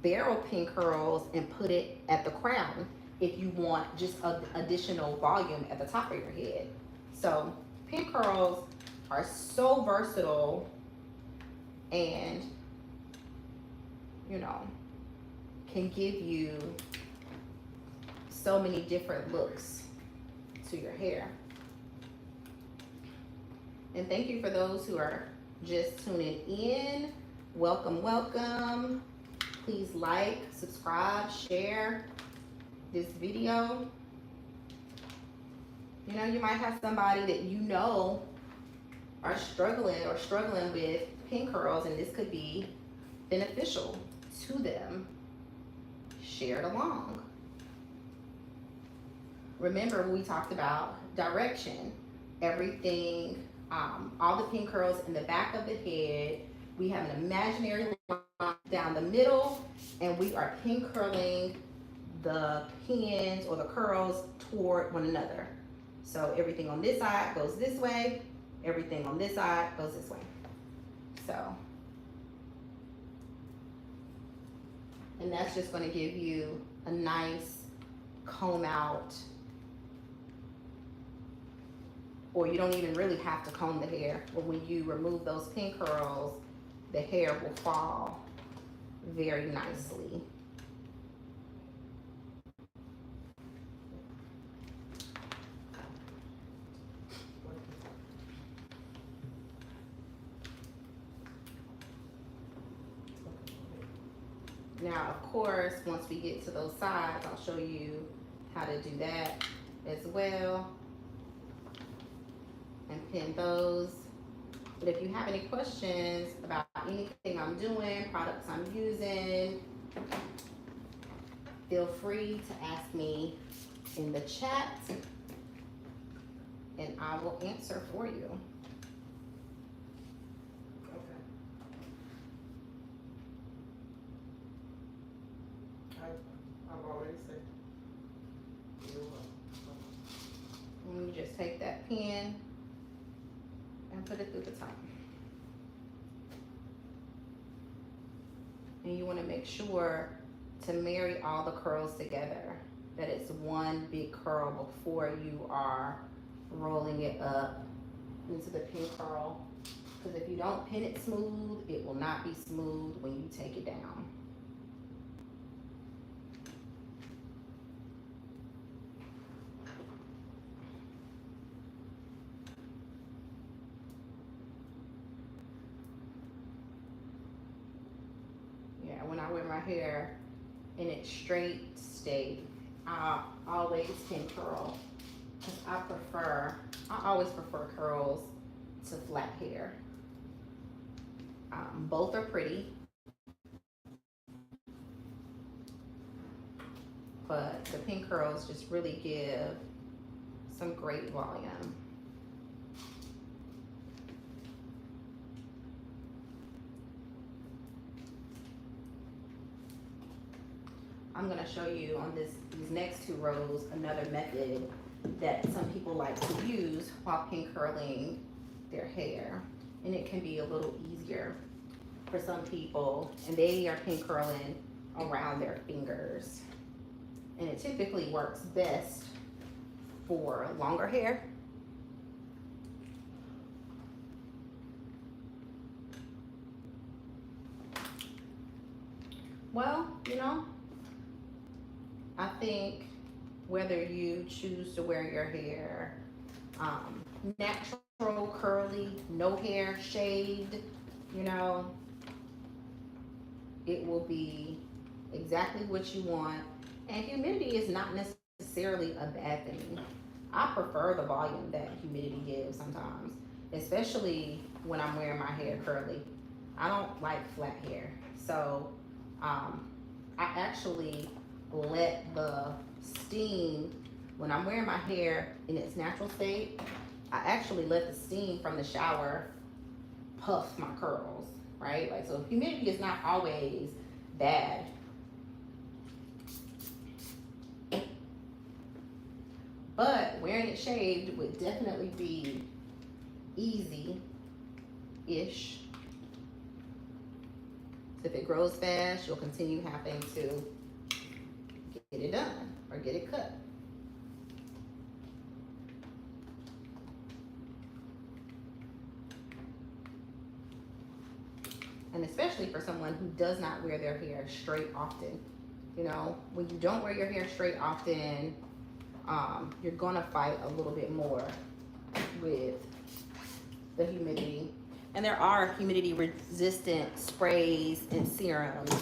barrel pin curls and put it at the crown if you want just additional volume at the top of your head. So pin curls are so versatile and, you know, can give you so many different looks to your hair. And thank you for those who are just tuning in. Welcome, welcome. Please like, subscribe, share this video. You know, you might have somebody that you know are struggling with pin curls, and this could be beneficial to them. Share it along. Remember, we talked about direction. Everything, all the pin curls in the back of the head. We have an imaginary line down the middle, and we are pin curling the pins or the curls toward one another. So everything on this side goes this way, everything on this side goes this way. So, and that's just going to give you a nice comb out, or you don't even really have to comb the hair, but when you remove those pin curls, the hair will fall very nicely. Now, of course, once we get to those sides, I'll show you how to do that as well and pin those. But if you have any questions about anything I'm doing, products I'm using, feel free to ask me in the chat and I will answer for you. I've already said. And you just take that pin and put it through the top. And you want to make sure to marry all the curls together, that it's one big curl before you are rolling it up into the pin curl. Because if you don't pin it smooth, it will not be smooth when you take it down. When I wear my hair in its straight state, I always pin curl because I always prefer curls to flat hair. Both are pretty, but the pin curls just really give some great volume. I'm gonna show you on these next two rows another method that some people like to use while pin curling their hair. And it can be a little easier for some people, and they are pin curling around their fingers. And it typically works best for longer hair. Well, you know, I think whether you choose to wear your hair natural, curly, no hair, shaved, you know, it will be exactly what you want. And humidity is not necessarily a bad thing. I prefer the volume that humidity gives sometimes, especially when I'm wearing my hair curly. I don't like flat hair. So I actually let the steam, when I'm wearing my hair in its natural state, I actually let the steam from the shower puff my curls, right? Like, so humidity is not always bad. But wearing it shaved would definitely be easy-ish. So if it grows fast, you'll continue having to get it done or get it cut. And especially for someone who does not wear their hair straight often. You know, when you don't wear your hair straight often, you're gonna fight a little bit more with the humidity. And there are humidity resistant sprays and serums.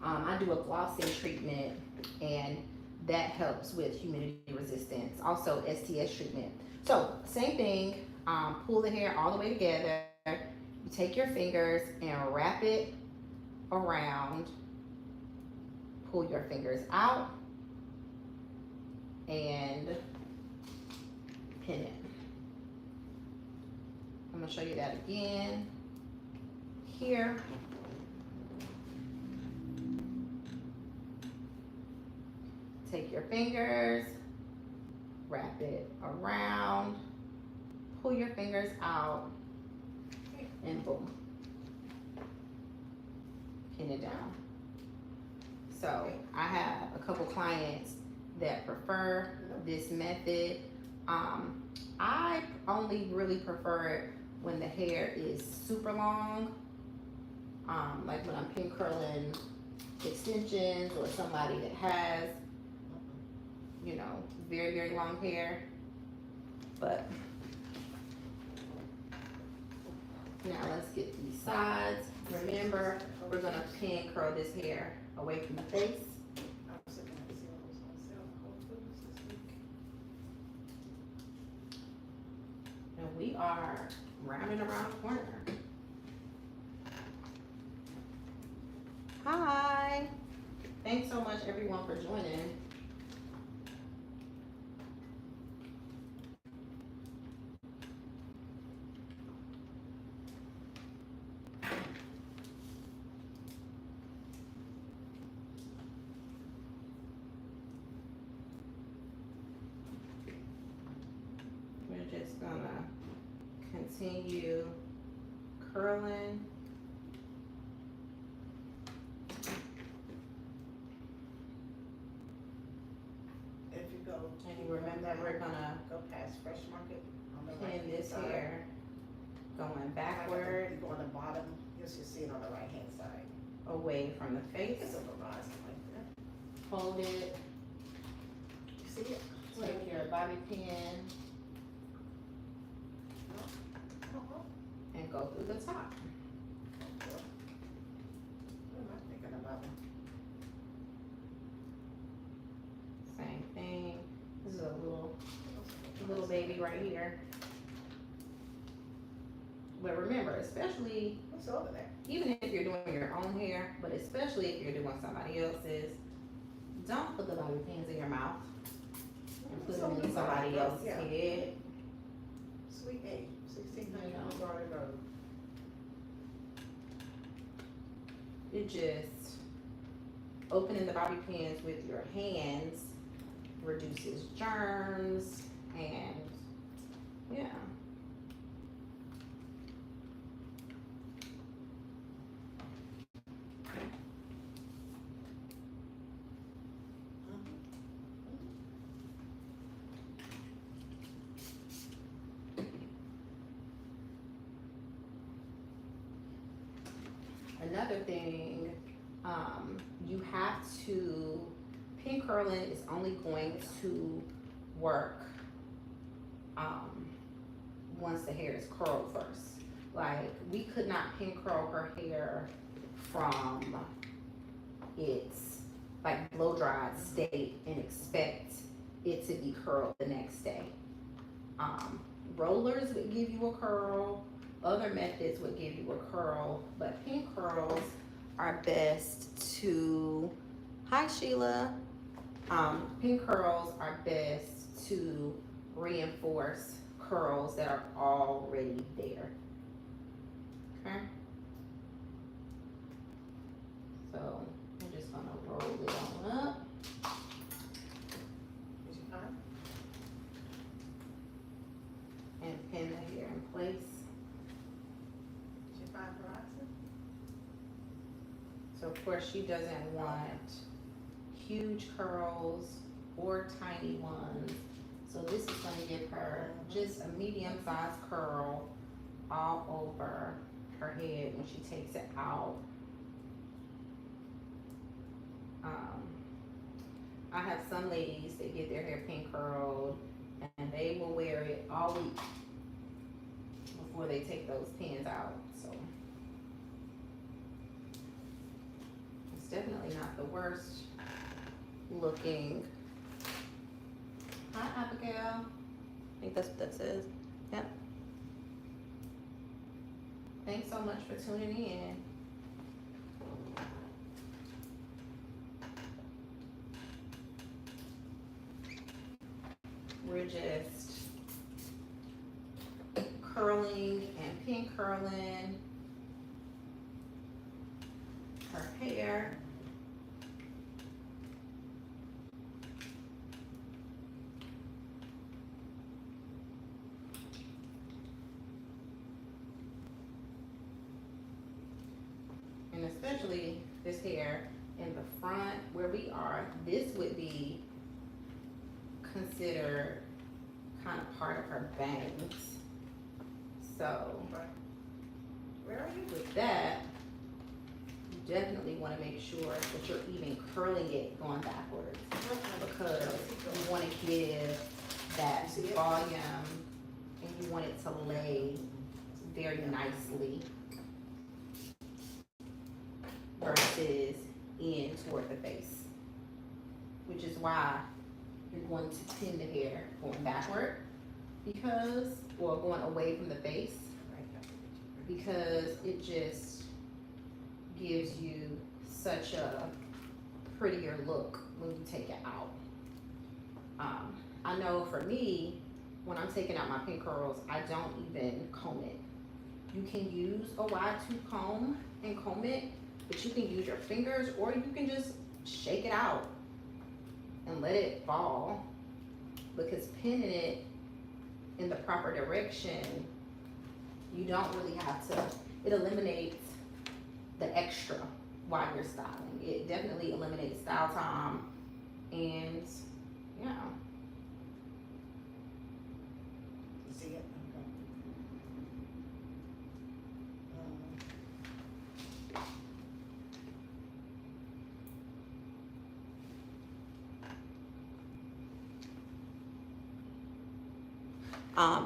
I do a glossing treatment, and that helps with humidity resistance. Also STS treatment. So same thing, pull the hair all the way together. You take your fingers and wrap it around, pull your fingers out, and pin it. I'm gonna show you that again here. Take your fingers, wrap it around, pull your fingers out, and boom, pin it down. So I have a couple clients that prefer this method. I only really prefer it when the hair is super long, like when I'm pin curling extensions or somebody that has, you know, very, very long hair. But now let's get these sides. Remember, we're gonna pin curl this hair away from the face. And we are rounding around the corner. Hi. Thanks so much everyone for joining. We're just gonna continue curling. If you go, And you remember we're gonna go past Fresh Market on the pin right this side. hair going backward, You go on the bottom, you should see it on the right hand side. away from the face. It's overvised like that. Hold it, You see it? take your bobby pin and go through the top. What am I thinking about? Same thing. This is a little baby right here. But remember, especially What's over there? even if you're doing your own hair, but especially if you're doing somebody else's, Don't put the bobby pins in your mouth and put So them in we somebody like, else's yeah. head. Sweet 8, 1600 You know. Garden Road. It just opening the bobby pins with your hands reduces germs and yeah. Another thing, you have to, pin curling is only going to work once the hair is curled first. Like, we could not pin curl her hair from its like blow dried state and expect it to be curled the next day. Um, Rollers would give you a curl, other methods would give you a curl, but pin curls are best to, hi Sheila, pin curls are best to reinforce curls that are already there. Okay? So I'm just gonna roll it on up. Did you find? And pin the hair in place. Did you find Verizon? So of course she doesn't want huge curls or tiny ones. So this is gonna give her just a medium-sized curl all over her head when she takes it out. I have some ladies that get their hair pin curled and they will wear it all week before they take those pins out. So it's definitely not the worst looking. Hi Abigail. I think that's what that says. Yep. Thanks so much for tuning in. We're just curling and pin curling her hair. And especially this hair in the front where we are, this would be considered kind of part of her bangs. So Where are you? with that, you definitely want to make sure that you're even curling it going backwards, because you want to give that volume and you want it to lay very nicely versus in toward the face, which is why you're going to pin the hair going backward, because, or going away from the face, because it just gives you such a prettier look when you take it out. I know for me, when I'm taking out my pin curls, I don't even comb it. You can use a wide tooth comb and comb it, but you can use your fingers or you can just shake it out and let it fall, because pinning it in the proper direction, you don't really have to, it eliminates the extra while you're styling. It definitely eliminates style time, and yeah. See it?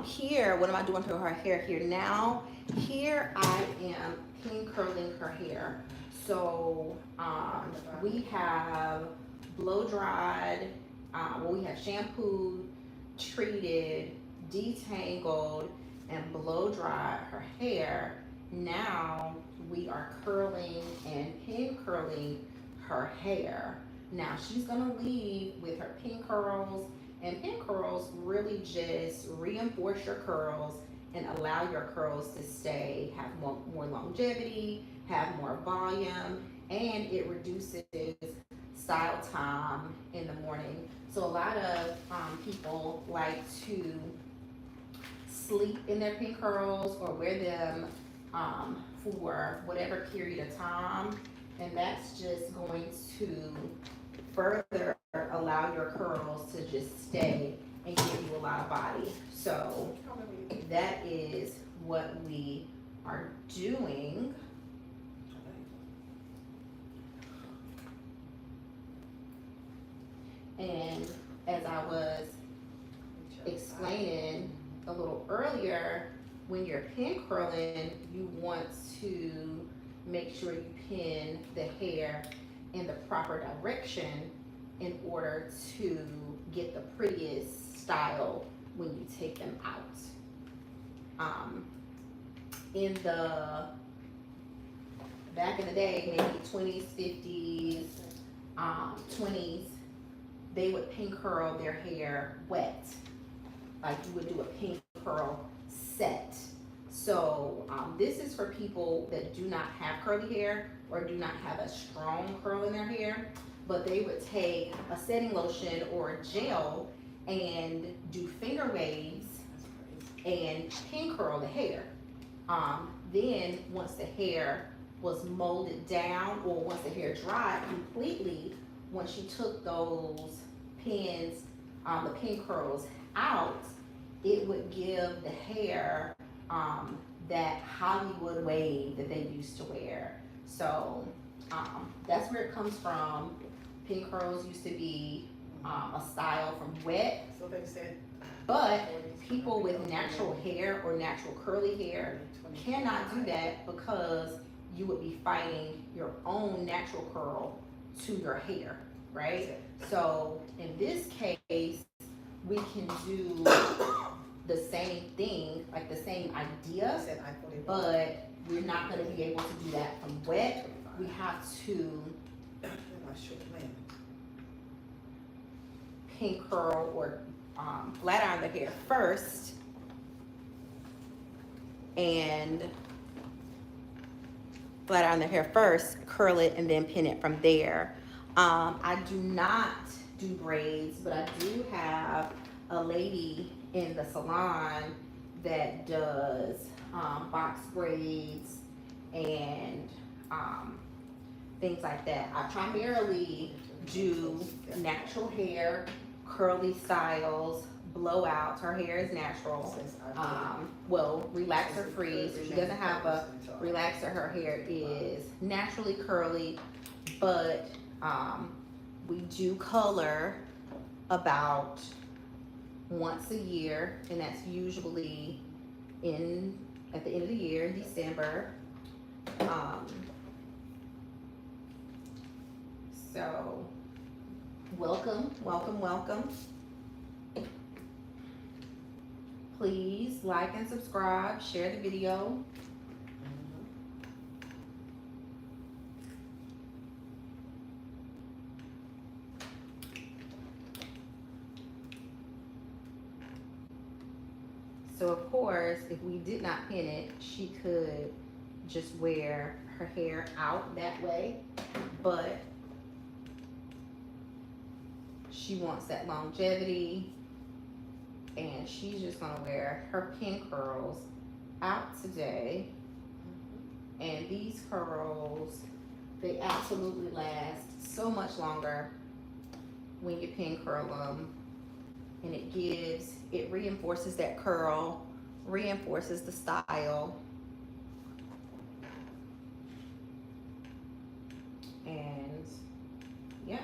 Here, what am I doing to her hair here now? Here I am pin curling her hair. So we have blow dried, well, we have shampooed, treated, detangled, and blow dried her hair. Now we are curling and pin curling her hair. Now she's gonna leave with her pin curls, and pin curls really just reinforce your curls and allow your curls to stay, have more longevity, have more volume, and it reduces style time in the morning. So a lot of people like to sleep in their pin curls or wear them for whatever period of time, and that's just going to further allow your curls to just stay and give you a lot of body. So that is what we are doing. And as I was explaining a little earlier, when you're pin curling, you want to make sure you pin the hair in the proper direction in order to get the prettiest style when you take them out. In the back in the day, maybe 20s, 50s, 20s, they would pin curl their hair wet, like you would do a pin curl set. So this is for people that do not have curly hair or do not have a strong curl in their hair, but they would take a setting lotion or a gel and do finger waves and pin curl the hair. Then once the hair was molded down, or once the hair dried completely, once you took those pins, the pin curls out, it would give the hair that Hollywood wave that they used to wear. So that's where it comes from. Pin curls used to be a style from wet. So they said. But people with natural hair or natural curly hair cannot do that because you would be fighting your own natural curl to your hair, right? So in this case, we can do the same thing, like the same idea, but we're not going to be able to do that from wet. We have to pin curl or flat iron the hair first, and flat iron the hair first, curl it, and then pin it from there. I do not do braids, but I do have a lady in the salon that does box braids and things like that. I primarily do natural hair, curly styles, blowouts. Her hair is natural. Well, relaxer free. So she doesn't have a relaxer. Her hair is naturally curly, but we do color about once a year, and that's usually at the end of the year in December. So welcome. Please like and subscribe, share the video. So of course, if we did not pin it, she could just wear her hair out that way, but she wants that longevity, and she's just gonna wear her pin curls out today. And these curls, they absolutely last so much longer when you pin curl them, and it reinforces that curl, reinforces the style, and yeah.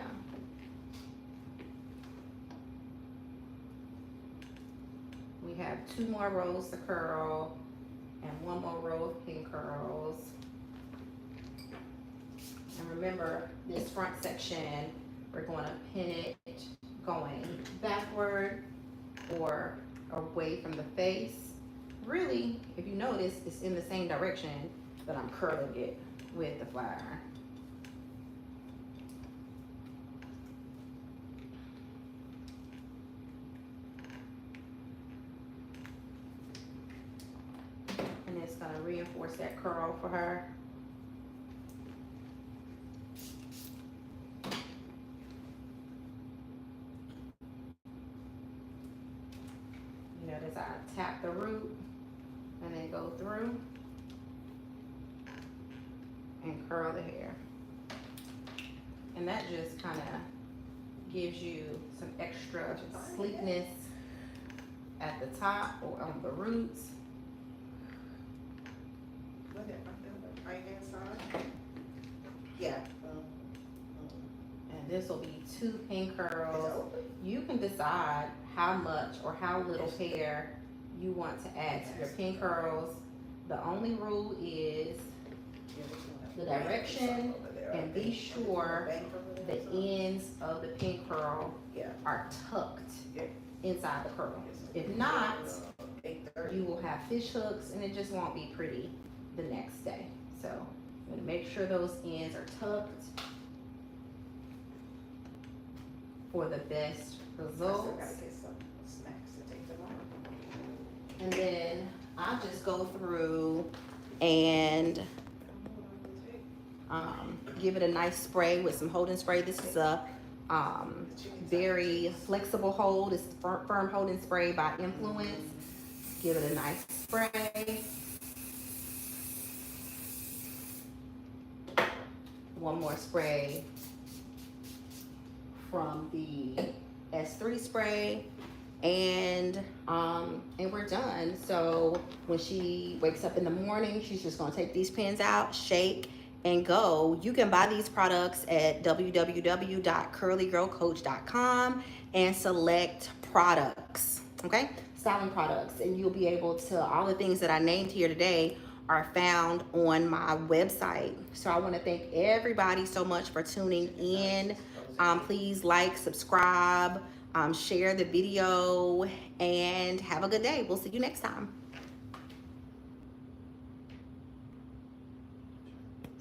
We have 2 more rows to curl and 1 more row of pin curls. And remember, this front section, we're going to pin it going backward or away from the face. Really, if you notice, it's in the same direction that I'm curling it with the flat iron. reinforce that curl for her. You notice I tap the root and then go through and curl the hair. And that just kind of gives you some extra sleekness at the top or on the roots. Look at my right hand side. Yeah. And this will be 2 pin Is it curls. open? You can decide how much or how little hair you want to add to your pin curls. The only rule is the direction, and be sure the ends of the pin curl are tucked inside the curl. If not, you will have fish hooks and it just won't be pretty the next day. So I'm gonna make sure those ends are tucked for the best results. And then I'll just go through and give it a nice spray with some holding spray. This is a very flexible hold. It's firm holding spray by Influence. Give it a nice spray. One more spray from the S3 spray, and we're done. So when she wakes up in the morning, she's just gonna take these pins out, shake, and go. You can buy these products at www.curlygirlcoach.com and select products, okay? Styling products, and you'll be able to, all the things that I named here today are found on my website. So I want to thank everybody so much for tuning in. Please like, subscribe, share the video, and have a good day. We'll see you next time.